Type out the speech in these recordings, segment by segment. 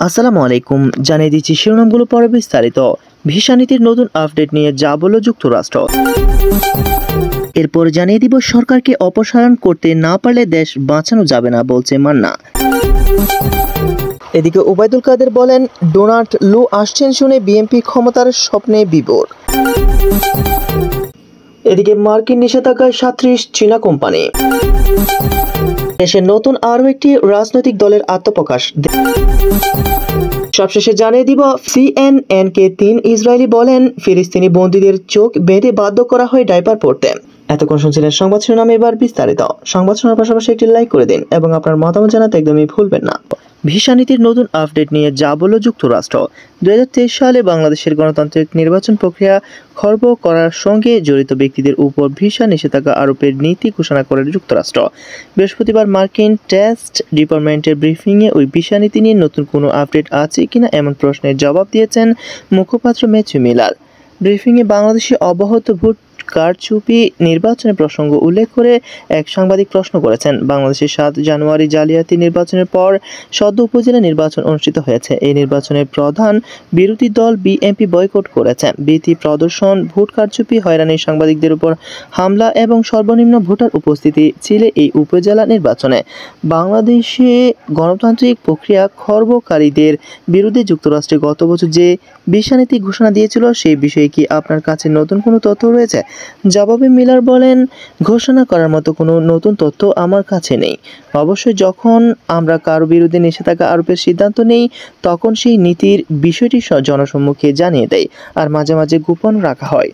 আসসালামু আলাইকুম। জানিয়ে দিচ্ছি শিরোনামগুলো পরে বিস্তারিত। ভিসা নীতির নতুন আপডেট নিয়ে যা বলল যুক্তরাষ্ট্র। এরপর জানিয়ে দিব সরকারকে অপসারণ করতে না পারলে দেশ বাঁচানো যাবে না বলছে মান্না। এদিকে ওবায়দুল কাদের বলেন ডোনাল্ড লু আসছেন শুনে বিএনপি ক্ষমতার স্বপ্নে বিভোর। এদিকে মার্কিন নিষেধাজ্ঞায় 37 চীনা কোম্পানি। দেশের নতুন আরও একটি রাজনৈতিক দলের আত্মপ্রকাশ। সবশেষে জানিয়ে দিব CNN-কে 3 ইসরায়েলি বলেন ফিলিস্তিনি বন্দীদের চোখ বেঁধে বাধ্য করা হয় ডাইপার পরতে। এতক্ষণ শুনছিলেন সংবাদ শিরোনাম, এবার বিস্তারিত। সংবাদ শোনার পাশাপাশি একটি লাইক করে দিন এবং আপনার মতামত জানাতে একদমই ভুলবেন না। ভিসা নীতির নতুন আপডেট নিয়ে যা বলল যুক্তরাষ্ট্র। 2023 সালে বাংলাদেশের গণতান্ত্রিক নির্বাচন প্রক্রিয়া খর্ব করার সঙ্গে জড়িত ব্যক্তিদের উপর ভিসা নিষেধাজ্ঞা আরোপের নীতি ঘোষণা করে যুক্তরাষ্ট্র। বৃহস্পতিবার মার্কিন টেস্ট ডিপার্টমেন্টের ব্রিফিংয়ে ওই ভিসা নীতি নিয়ে নতুন কোনো আপডেট আছে কিনা এমন প্রশ্নের জবাব দিয়েছেন মুখপাত্র ম্যাথিউ মিলার। ব্রিফিংয়ে বাংলাদেশে অব্যাহত ভোট কারচুপি নির্বাচনের প্রসঙ্গ উল্লেখ করে এক সাংবাদিক প্রশ্ন করেছেন। বাংলাদেশের 7 জানুয়ারি জালিয়াতি নির্বাচনের পর সদ্য উপজেলা নির্বাচন অনুষ্ঠিত হয়েছে। এই নির্বাচনের প্রধান বিরোধী দল বিএনপি বয়কট করেছে। ভীতি প্রদর্শন, ভোট কারচুপি, হয়রানি, সাংবাদিকদের উপর হামলা এবং সর্বনিম্ন ভোটার উপস্থিতি ছিল এই উপজেলা নির্বাচনে। বাংলাদেশে গণতান্ত্রিক প্রক্রিয়া খর্বকারীদের বিরুদ্ধে যুক্তরাষ্ট্রে গত বছর যে ভিসা নীতি ঘোষণা দিয়েছিল সেই বিষয়ে কি আপনার কাছে নতুন কোনো তথ্য রয়েছে? জবাবে মিলার বলেন, ঘোষণা করার মতো কোনো নতুন তথ্য আমার কাছে নেই। অবশ্যই যখন আমরা কারো বিরুদ্ধে নিষেধাজ্ঞা আরোপের সিদ্ধান্ত নেই তখন সেই নীতির বিষয়টি জনসম্মুখে জানিয়ে দেয় আর মাঝে মাঝে গোপন রাখা হয়।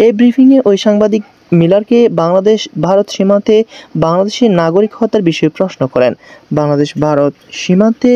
এই ব্রিফিংয়ে ওই সাংবাদিক মিলারকে বাংলাদেশ ভারত সীমান্তে বাংলাদেশি নাগরিক হত্যার বিষয়ে প্রশ্ন করেন। বাংলাদেশ ভারত সীমান্তে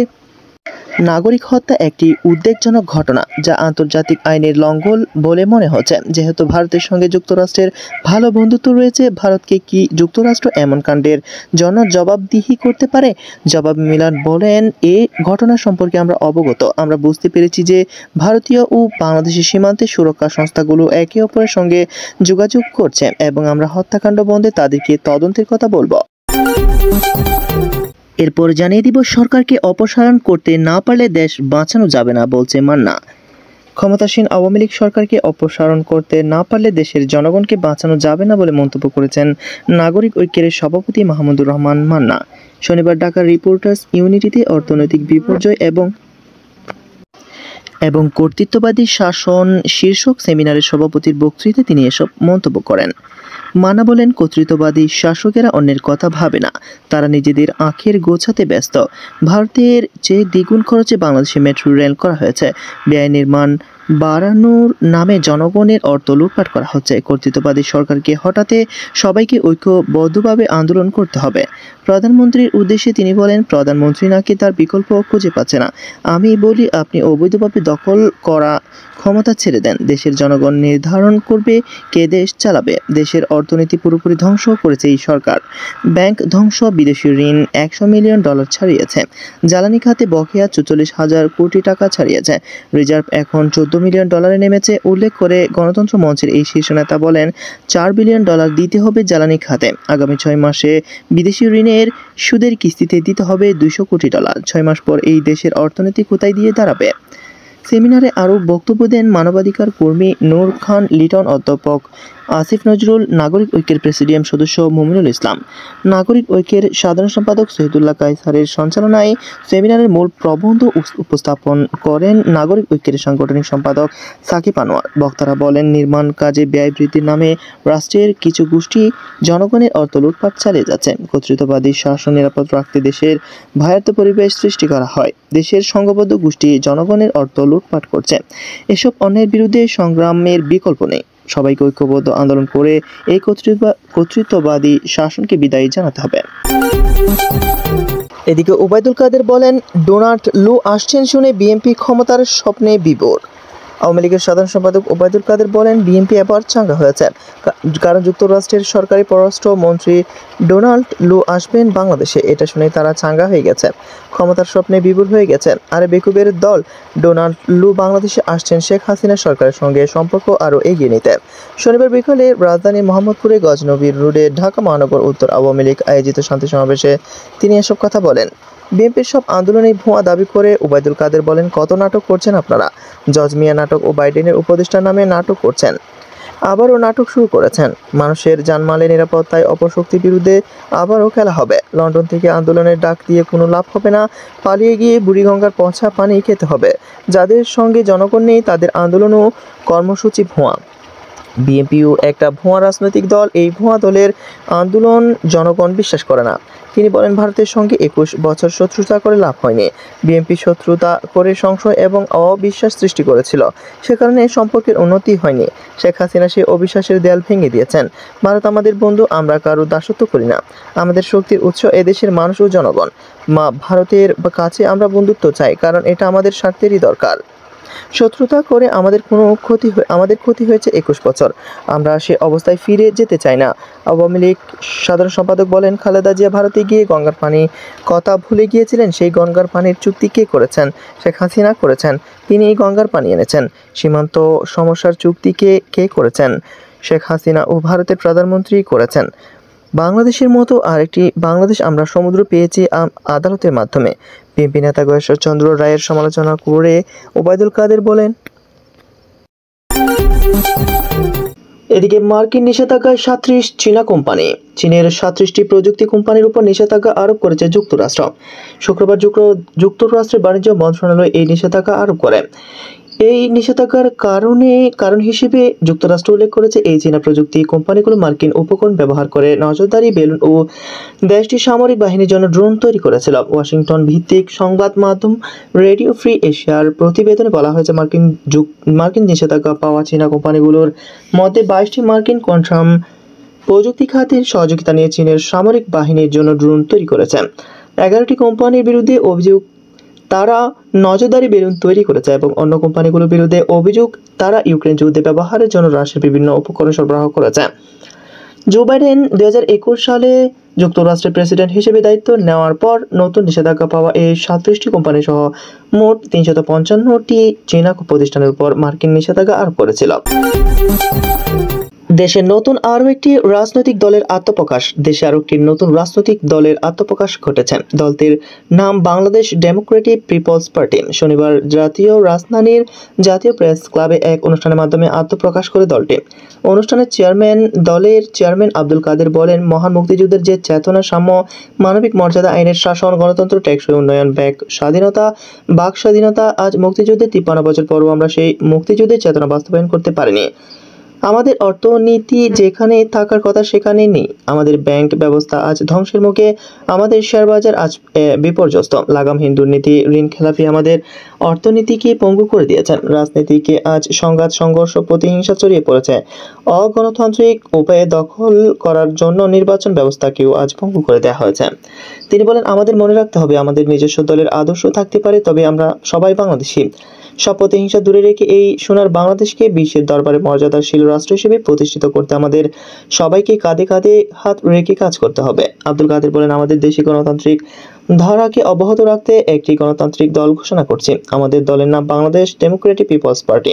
নাগরিক হত্যা একটি উদ্বেগজনক ঘটনা যা আন্তর্জাতিক আইনের লঙ্ঘন বলে মনে হচ্ছে। যেহেতু ভারতের সঙ্গে যুক্তরাষ্ট্রের ভালো বন্ধুত্ব রয়েছে, ভারতকে কি যুক্তরাষ্ট্র এমন কাণ্ডের জন্য জবাবদিহি করতে পারে? জবাব মিলার বলেন, এই ঘটনা সম্পর্কে আমরা অবগত। আমরা বুঝতে পেরেছি যে ভারতীয় ও বাংলাদেশি সীমান্তে সুরক্ষা সংস্থাগুলো একে অপরের সঙ্গে যোগাযোগ করছে এবং আমরা হত্যাকাণ্ড বন্ধে তাদেরকে তদন্তের কথা বলবো। এরপর জানিয়ে দিব সরকারকে অপসারণ করতে না পারলে দেশ বাঁচানো যাবে না বলছে মান্না। ক্ষমতাসীন আওয়ামী লীগ সরকারকে অপসারণ করতে না পারলে দেশের জনগণকে বাঁচানো যাবে না বলে মন্তব্য করেছেন নাগরিক ঐক্যের সভাপতি মাহমুদুর রহমান মান্না। শনিবার ঢাকার রিপোর্টার্স ইউনিটিতে অর্থনৈতিক বিপর্যয় এবং কর্তৃত্ববাদী শাসন শীর্ষক সেমিনারের সভাপতির বক্তৃতায় তিনি এসব মন্তব্য করেন। মান্না বলেন, কর্তৃত্ববাদী শাসকেরা অন্যের কথা ভাবে না, তারা নিজেদের আখের গোছাতে ব্যস্ত। ভারতের চেয়ে দ্বিগুণ খরচে বাংলাদেশে মেট্রো রেল করা হয়েছে। ব্যয় নির্মাণ বাড়ানোর নামে জনগণের অর্থ লুটপাট করা হচ্ছে। কর্তৃত্ববাদী সরকারকে হটাতে সবাইকে ঐক্যবদ্ধভাবে আন্দোলন করতে হবে। প্রধানমন্ত্রীর উদ্দেশ্যে তিনি বলেন, প্রধানমন্ত্রী নাকি তার বিকল্প খুঁজে পাচ্ছে না। আমি বলি, আপনি অবৈধভাবে দখল করা ক্ষমতা ছেড়ে দেন। দেশের জনগণ নির্ধারণ করবে কে দেশ চালাবে। দেশের অর্থনীতি পুরোপুরি ধ্বংস করেছে এই সরকার। ব্যাংক ধ্বংস, বিদেশি ঋণ $100 মিলিয়ন ছাড়িয়েছে। জ্বালানি খাতে বকেয়া 44,000 কোটি টাকা ছাড়িয়েছে। রিজার্ভ এখন $14 মিলিয়ন নেমেছে। উল্লেখ করে গণতন্ত্র মঞ্চের এই শীর্ষ নেতা বলেন, $4 বিলিয়ন দিতে হবে জ্বালানি খাতে। আগামী 6 মাসে বিদেশি ঋণের সুদের কিস্তিতে দিতে হবে $200 কোটি। 6 মাস পর এই দেশের অর্থনীতি কোথায় দিয়ে দাঁড়াবে? সেমিনারে আরও বক্তব্য দেন মানবাধিকার কর্মী নূর খান লিটন, অধ্যাপক আসিফ নজরুল, নাগরিক ঐক্যের প্রেসিডিয়াম সদস্য মুমিনুল ইসলাম। নাগরিক ঐক্যের সাধারণ সম্পাদক শহীদুল্লাহ কায়সারের সঞ্চালনায় সেমিনারের মূল প্রবন্ধ উপস্থাপন করেন নাগরিক ঐক্যের সাংগঠনিক সম্পাদক সাকিব আনোয়ার। বক্তারা বলেন, নির্মাণ কাজে ব্যয় বৃদ্ধির নামে রাষ্ট্রের কিছু গোষ্ঠী জনগণের অর্থ লুটপাট চালিয়ে যাচ্ছে। কর্তৃত্ববাদী শাসন নিরাপদ রাখতে দেশের ভয়ার্থ পরিবেশ সৃষ্টি করা হয়। দেশের সংঘবদ্ধ গোষ্ঠী জনগণের অর্থ লুটপাট করছে। এসব অন্যায়ের বিরুদ্ধে সংগ্রামের বিকল্প নেই। সবাইকে ঐক্যবদ্ধ আন্দোলন করে এই কর্তৃত্ববাদী শাসনকে বিদায় জানাতে হবে। এদিকে ওবায়দুল কাদের বলেন, ডোনাল্ড লু আসছেন শুনে বিএনপি ক্ষমতার স্বপ্নে বিভোর। আওয়ামী লীগের সাধারণ সম্পাদক ওবায়দুল কাদের বলেন, বিএনপি এবার চাঙ্গা হয়েছে, কারণ যুক্তরাষ্ট্রের সরকারি পররাষ্ট্র মন্ত্রী ডোনাল্ড লু আসবেন বাংলাদেশে। এটা শুনে তারা চাঙ্গা হয়ে গেছে, ক্ষমতার স্বপ্নে বিভোর হয়ে গেছেন। আর বেকুবের দল ডোনাল্ড লু বাংলাদেশে আসছেন শেখ হাসিনা সরকারের সঙ্গে সম্পর্ক আরও এগিয়ে নিতে। শনিবার বিকালে রাজধানীর মোহাম্মদপুরে গজনবী রোডে ঢাকা মহানগর উত্তর আওয়ামী লীগ আয়োজিত শান্তি সমাবেশে তিনি এসব কথা বলেন। বিএনপির সব আন্দোলনে ভুয়া দাবি করে ওবায়দুল কাদের বলেন, কত নাটক করছেন আপনারা? জজ মিয়া নাটক ও বাইডেনের উপদেষ্টার নামে নাটক করছেন, আবারও নাটক শুরু করেছেন। মানুষের জানমালের নিরাপত্তায় অপশক্তির বিরুদ্ধে আবারও খেলা হবে। লন্ডন থেকে আন্দোলনের ডাক দিয়ে কোনো লাভ হবে না, পালিয়ে গিয়ে বুড়িগঙ্গার পচা পানি খেতে হবে। যাদের সঙ্গে জনগণ নেই তাদের আন্দোলন ও কর্মসূচি ভুয়া। বিএনপিও একটা ভুয়া রাজনৈতিক দল, এই ভুয়া দলের আন্দোলন জনগণ বিশ্বাস করে না। তিনি বলেন, ভারতের সঙ্গে 21 বছর শত্রুতা করে লাভ হয়নি। বিএনপি শত্রুতা করে সংশয় এবং অবিশ্বাস সৃষ্টি করেছিল, সে কারণে সম্পর্কের উন্নতি হয়নি। শেখ হাসিনা সেই অবিশ্বাসের দেয়াল ভেঙে দিয়েছেন। ভারত আমাদের বন্ধু, আমরা কারো দাসত্ব করি না। আমাদের শক্তির উৎস এদেশের মানুষ ও জনগণ। ভারতের কাছে আমরা বন্ধুত্ব চাই, কারণ এটা আমাদের স্বার্থেরই দরকার। শত্রুতা করে আমাদের ক্ষতি হয়েছে 21 বছর, আমরা সে অবস্থায় ফিরে যেতে চাই না। আওয়ামী লীগ সাধারণ সম্পাদক বলেন, খালেদা জিয়া ভারতে গিয়ে গঙ্গার পানি কথা ভুলে গিয়েছিলেন। সেই গঙ্গার পানির চুক্তি কে করেছেন? শেখ হাসিনা করেছেন। তিনি এই গঙ্গার পানি এনেছেন। সীমান্ত সমস্যার চুক্তি কে করেছেন? শেখ হাসিনা ও ভারতের প্রধানমন্ত্রী করেছেন। বাংলাদেশের মতো আরেকটি বাংলাদেশ আমরা সমুদ্র পেয়েছি আদালতের মাধ্যমে। বিএনপি নেতা গয়েশ্বর চন্দ্র রায়ের সমালোচনা করে ওবায়দুল কাদের বলেন, এদিকে মার্কিন নিষেধাজ্ঞায় 37 চীনা কোম্পানি। চীনের 37টি প্রযুক্তি কোম্পানির উপর নিষেধাজ্ঞা আরোপ করেছে যুক্তরাষ্ট্র। শুক্রবার যুক্তরাষ্ট্রের বাণিজ্য মন্ত্রণালয় এই নিষেধাজ্ঞা আরোপ করে। এই নিষেধাজ্ঞার কারণ হিসেবে যুক্তরাষ্ট্র উল্লেখ করেছে, এই চীনা প্রযুক্তি কোম্পানিগুলো মার্কিন উপকরণ ব্যবহার করে নজরদারি, বেলুন ও দেশটির সামরিক বাহিনীর জন্য ড্রোন তৈরি করেছিল। ওয়াশিংটন ভিত্তিক সংবাদ মাধ্যম রেডিও ফ্রি এশিয়ার প্রতিবেদনে বলা হয়েছে, মার্কিন নিষেধাজ্ঞা পাওয়া চীনা কোম্পানিগুলোর মধ্যে 22টি মার্কিন কোয়ান্টাম প্রযুক্তি খাতের সহযোগিতা নিয়ে চীনের সামরিক বাহিনীর জন্য ড্রোন তৈরি করেছে। 11টি কোম্পানির বিরুদ্ধে অভিযোগ তারা নজরদারি বেলুন তৈরি করেছে এবং অন্য কোম্পানিগুলোর বিরুদ্ধে অভিযোগ তারা ইউক্রেন যুদ্ধে ব্যবহারের জন্য রাশিয়ার বিভিন্ন উপকরণ সরবরাহ করেছে। জো বাইডেন 2021 সালে যুক্তরাষ্ট্রের প্রেসিডেন্ট হিসেবে দায়িত্ব নেওয়ার পর নতুন নিষেধাজ্ঞা পাওয়া এই 37টি কোম্পানি সহ মোট 355টি চীনা প্রতিষ্ঠানের উপর মার্কিন নিষেধাজ্ঞা আরোপ করেছিল। দেশে নতুন আরও একটি রাজনৈতিক দলের আত্মপ্রকাশ ঘটেছে। দলটির নাম বাংলাদেশ ডেমোক্রেটিক পিপলস পার্টি। শনিবার জাতীয় রাজধানীর জাতীয় প্রেস ক্লাবে এক অনুষ্ঠানের মাধ্যমে আত্মপ্রকাশ করে দলটি। অনুষ্ঠানের দলের চেয়ারম্যান আব্দুল কাদের বলেন, মহান মুক্তিযুদ্ধের যে চেতনা, সাম্য, মানবিক মর্যাদা, আইনের শাসন, গণতন্ত্র, টেকসই উন্নয়ন, বাক স্বাধীনতা, আজ মুক্তিযুদ্ধের 53 বছর পরও আমরা সেই মুক্তিযুদ্ধের চেতনা বাস্তবায়ন করতে পারিনি। আমাদের অর্থনীতি যেখানে থাকার কথা সেখানে নেই। আমাদের ব্যাংক ব্যবস্থা আজ ধ্বংসের মুখে। আমাদের শেয়ার বাজার আজ বিপর্যস্ত। লাগামহীন দুর্নীতি, ঋণ খেলাপি আমাদের অর্থনীতিকে পঙ্গু করে দিয়েছেন। রাজনীতিকে আজ সংঘাত, সংঘর্ষ, প্রতিহিংসা ছড়িয়ে পড়েছে। অগণতান্ত্রিক উপায়ে দখল করার জন্য নির্বাচন ব্যবস্থাকেও আজ পঙ্গু করে দেওয়া হয়েছে। তিনি বলেন, আমাদের মনে রাখতে হবে, আমাদের নিজস্ব দলের আদর্শ থাকতে পারে, তবে আমরা সবাই বাংলাদেশি। সব প্রতিহিংসা দূরে রেখে এই সোনার বাংলাদেশকে বিশ্বের দরবারে মর্যাদাশীল রাষ্ট্র হিসেবে প্রতিষ্ঠিত করতে আমাদের সবাইকে কাঁধে কাঁধে হাত রেখে কাজ করতে হবে। আব্দুল কাদের বলেন, আমাদের দেশি গণতান্ত্রিক ধারাকে অব্যাহত রাখতে একটি গণতান্ত্রিক দল ঘোষণা করছি। আমাদের দলের নাম বাংলাদেশ ডেমোক্রেটিক পিপলস পার্টি।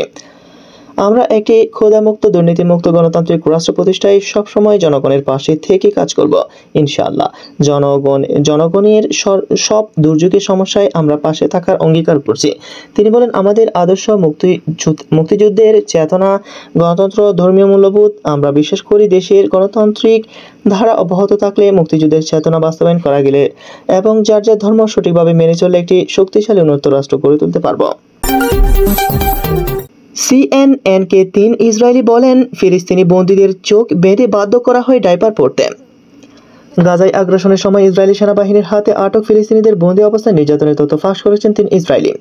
আমরা একটি ক্ষুধামুক্ত, দুর্নীতিমুক্ত গণতান্ত্রিক রাষ্ট্র প্রতিষ্ঠায় সবসময় জনগণের পাশে থেকে কাজ করব, ইনশাআল্লাহ। জনগণের সব দুর্যোগের সমস্যায় আমরা পাশে থাকার অঙ্গীকার করছি। তিনি বলেন, আমাদের আদর্শ মুক্তিযুদ্ধের চেতনা, গণতন্ত্র, ধর্মীয় মূল্যবোধ। আমরা বিশ্বাস করি, দেশের গণতান্ত্রিক ধারা অব্যাহত থাকলে, মুক্তিযুদ্ধের চেতনা বাস্তবায়ন করা গেলে এবং যার যার ধর্ম সঠিকভাবে মেনে চললে একটি শক্তিশালী উন্নত রাষ্ট্র গড়ে তুলতে পারব। CNN-কে 3 ইসরায়েলি বলেন, ফিলিস্তিনি বন্দীদের চোখ বেঁধে বাধ্য করা হয় ডাইপার পরতে। গাজায় আগ্রাসনের সময় ইসরায়েলি সেনাবাহিনীর হাতে আটক ফিলিস্তিনিদের বন্দী অবস্থায় নির্যাতনের তথ্য ফাঁস করেছেন 3 ইসরায়েলি।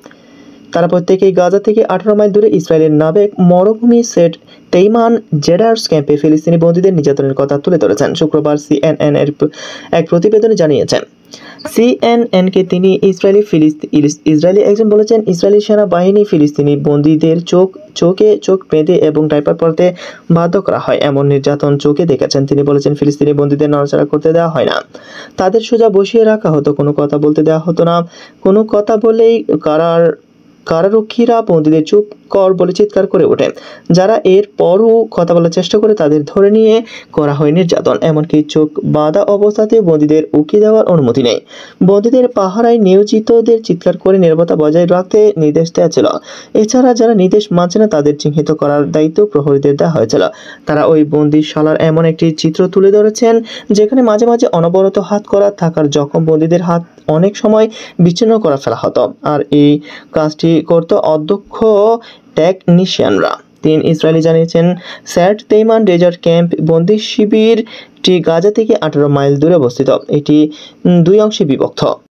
তারা প্রত্যেকেই গাজা থেকে 18 মাইল দূরে ইসরায়েলের নাবেক মরুভূমি সেট তেইমান জেডার্স ক্যাম্পে ফিলিস্তিনি বন্দীদের নির্যাতনের কথা তুলে ধরেছেন। শুক্রবার CNN এর এক প্রতিবেদনে জানিয়েছেন। CNN-কে তিনি ইসরায়েলি একজন বলেছেন, ইসরায়েলি সেনাবাহিনী ফিলিস্তিনি বন্দীদের চোখ বেঁধে এবং ডাইপার পরতে বাধ্য করা হয়, এমন নির্যাতন চোখে দেখেছেন। তিনি বলেছেন, ফিলিস্তিনি বন্দীদের নড়াচড়া করতে দেওয়া হয় না, তাদের সোজা বসিয়ে রাখা হতো, কোনো কথা বলতে দেওয়া হতো না, কোনো কথা বললেই কারারক্ষীরা বন্দীদের চুপ কর বলে চিৎকার করে ওঠে। যারা এর পরও কথা বলার চেষ্টা করে তাদের ধরে নিয়ে করা হয় নির্যাতন। এমনকি চোখ বাঁধা অবস্থাতে বন্দীদের উকি দেওয়ার অনুমতি নেই। বন্দীদের পাহারায় নিয়োজিতদের চিৎকার করে নীরবতা বজায় রাখতে নির্দেশ দেওয়া ছিল। এছাড়া যারা নির্দেশ মানছে না তাদের চিহ্নিত করার দায়িত্ব প্রহরীদের দেওয়া হয়েছিল। তারা ওই বন্দিশালার এমন একটি চিত্র তুলে ধরেছেন যেখানে মাঝে মাঝে অনবরত হাত করা থাকার জখম বন্দীদের হাত অনেক সময় বিচ্ছিন্ন করে ফেলা হতো। আর এই কাজটি করত অধ্যক্ষ টেকনিশিয়ানরা। 3 ইসরায়েলি জানিয়েছেন স্যাট তেইমান ডেজার্ট ক্যাম্প বন্দি শিবিরটি গাজা থেকে 18 মাইল দূরে অবস্থিত। এটি 2 অংশে বিভক্ত।